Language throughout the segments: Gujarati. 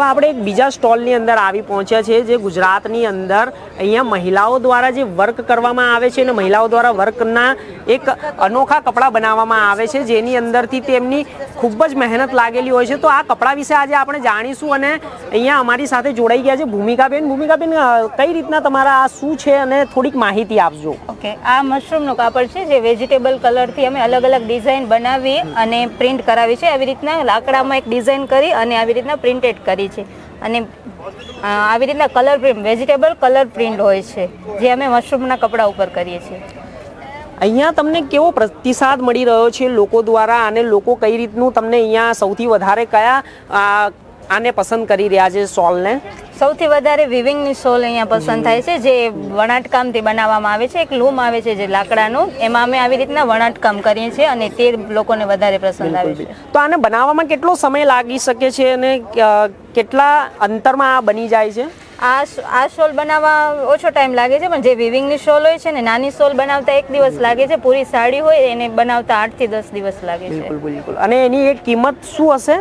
આપણે એક બીજા સ્ટોલની અંદર આવી પહોંચ્યા છે, જે ગુજરાતની અંદર અહીંયા મહિલાઓ દ્વારા જે વર્ક કરવામાં આવે છે અને મહિલાઓ દ્વારા વર્કના એક અનોખા કપડાં બનાવવામાં આવે છે, જેની અંદરથી તેમની ખૂબ જ મહેનત લાગેલી હોય છે. તો આ કપડાં વિશે આજે આપણે જાણીશું અને અહીંયા અમારી સાથે જોડાઈ ગયા છે ભૂમિકાબેન. ભૂમિકાબેન, કઈ રીતના તમારા આ શું છે અને થોડીક માહિતી આપજો. ઓકે, આ મશરૂમનું કાપડ છે, જે વેજીટેબલ કલરથી અમે અલગ અલગ ડિઝાઇન બનાવી અને પ્રિન્ટ કરાવી છે. આવી રીતના લાકડામાં એક ડિઝાઇન કરી અને આવી રીતના પ્રિન્ટેડ કરી છે અને આવી રીતના colour print, vegetable colour print હોય છે, જે અમે મશરૂમના કપડા ઉપર કરીએ છીએ. અહીંયા તમને કેવો પ્રતિસાદ મળી રહ્યો છે લોકો દ્વારા, અને લોકો કઈ રીતનું તમને અહીંયા સૌથી વધારે કયા આને પસંદ કરી રહ્યા છે શોલને? સૌથી વધારે વિવિંગની શોલ અહીંયા પસંદ થાય છે, જે વણાટકામથી બનાવવામાં આવે છે. એક લૂમ આવે છે જે લાકડાનું, એમાં અમે આવી રીતના વણાટકામ કરીએ છીએ અને તે લોકોને વધારે પસંદ આવે છે. તો આને બનાવવામાં કેટલો સમય લાગી શકે છે અને કેટલા અંતરમાં આ બની જાય છે? આ શોલ બનાવવા ઓછો ટાઈમ લાગે છે, પણ જે વિવિંગની શોલ હોય છે ને, નાની શોલ બનાવતા 1 દિવસ લાગે છે. પૂરી સાડી હોય એને બનાવતા 8 થી 10 દિવસ લાગે છે. બિલકુલ બિલકુલ. અને એની એક કિંમત શું હશે?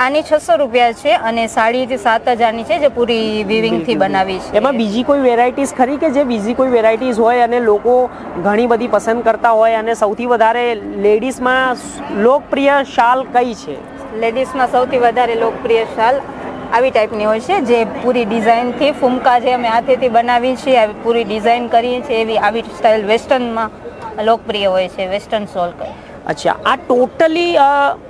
આની 600 રૂપિયા છે અને સાડીથી 7000ની છે, જે પૂરી વિવિંગથી બનાવી છે. એમાં બીજી કોઈ વેરાયટીઝ ખરી કે જે બીજી કોઈ વેરાયટીઝ હોય અને લોકો ઘણી બધી પસંદ કરતા હોય? અને સૌથી વધારે લેડીઝમાં લોકપ્રિય શાલ કઈ છે? લેડીઝમાં સૌથી વધારે લોકપ્રિય શાલ આવી ટાઈપની હોય છે, જે પૂરી ડિઝાઇનથી ફૂમકા જે અમે હાથેથી બનાવી છીએ, આવી પૂરી ડિઝાઇન કરીએ છીએ, એવી આવી સ્ટાઇલ વેસ્ટર્નમાં લોકપ્રિય હોય છે. વેસ્ટર્ન શોલ કહે. અચ્છા, આ ટોટલી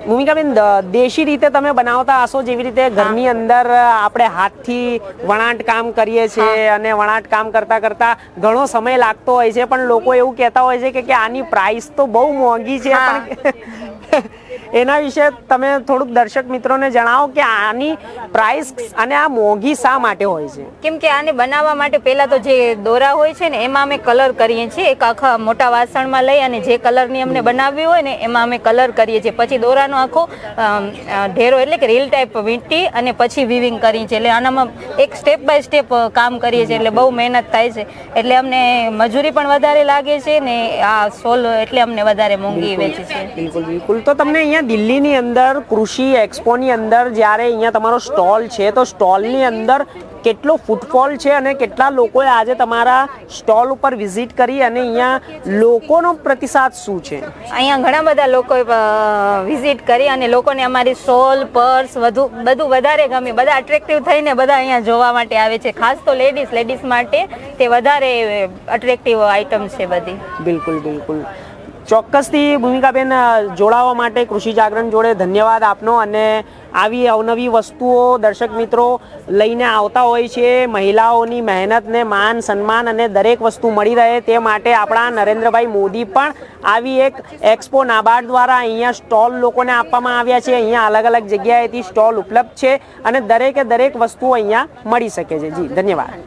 ભૂમિકાબેન દેશી રીતે તમે બનાવતા હશો, જેવી રીતે ઘરની અંદર આપણે હાથથી વણાટ કામ કરીએ છીએ અને વણાટ કામ કરતા કરતા ઘણો સમય લાગતો હોય છે, પણ લોકો એવું કહેતા હોય છે કે આની પ્રાઇસ તો બહુ મોંઘી છે. પણ એના વિશે તમે થોડુંક દર્શક મિત્રોને જણાવો કે આની પ્રાઇસ અને આ મોંઘી શા માટે હોય છે? કેમ કે આને બનાવવા માટે પહેલા તો જે દોરા હોય છે ને, એમાં અમે કલર કરીએ છીએ. એક આખા મોટા વાસણમાં લઈ અને જે કલરની અમને બનાવવી હોય ને, એમાં અમે કલર કરીએ છીએ. પછી દોરાનો આખો ઢેરો એટલે કે રીલ ટાઈપ વીંટી અને પછી વિવિંગ કરીએ છીએ. એટલે આનામાં એક સ્ટેપ બાય સ્ટેપ કામ કરીએ છીએ, એટલે બહુ મહેનત થાય છે. એટલે અમને મજૂરી પણ વધારે લાગે છે ને આ શોલ એટલે અમને વધારે મોંઘી વેચે છે. બિલકુલ બિલકુલ. તો તમને અહીંયા દિલ્હીની અંદર કૃષિ એક્સપોની અંદર જ્યારે અહીંયા તમારો સ્ટોલ છે, તો સ્ટોલની અંદર કેટલો ફૂટફોલ છે અને કેટલા લોકોએ આજે તમારા સ્ટોલ ઉપર વિઝિટ કરી અને અહીંયા લોકોનો પ્રતિસાદ શું છે? અહીંયા ઘણા બધા લોકોએ વિઝિટ કરી અને લોકોને અમારી શોલ, પર્સ બધું વધારે ગમે. બધા અટ્રેક્ટિવ થઈને બધા અહીંયા જોવા માટે આવે છે. ખાસ તો લેડીઝ માટે તે વધારે અટ્રેક્ટિવ આઇટમ છે બધી. બિલકુલ બિલકુલ. ચોક્કસથી ભૂમિકાબેન, જોડાવા માટે કૃષિ જાગરણ જોડે ધન્યવાદ આપનો. અને આવી અવનવી વસ્તુઓ દર્શક મિત્રો લઈને આવતા હોય છે. મહિલાઓની મહેનતને માન સન્માન અને દરેક વસ્તુ મળી રહે તે માટે આપણા નરેન્દ્રભાઈ મોદી પણ આવી એક એક્સપો નાબાર્ડ દ્વારા અહીંયા સ્ટોલ લોકોને આપવામાં આવ્યા છે. અહીંયા અલગ અલગ જગ્યાએથી સ્ટોલ ઉપલબ્ધ છે અને દરેકે દરેક વસ્તુઓ અહીંયા મળી શકે છે. જી ધન્યવાદ.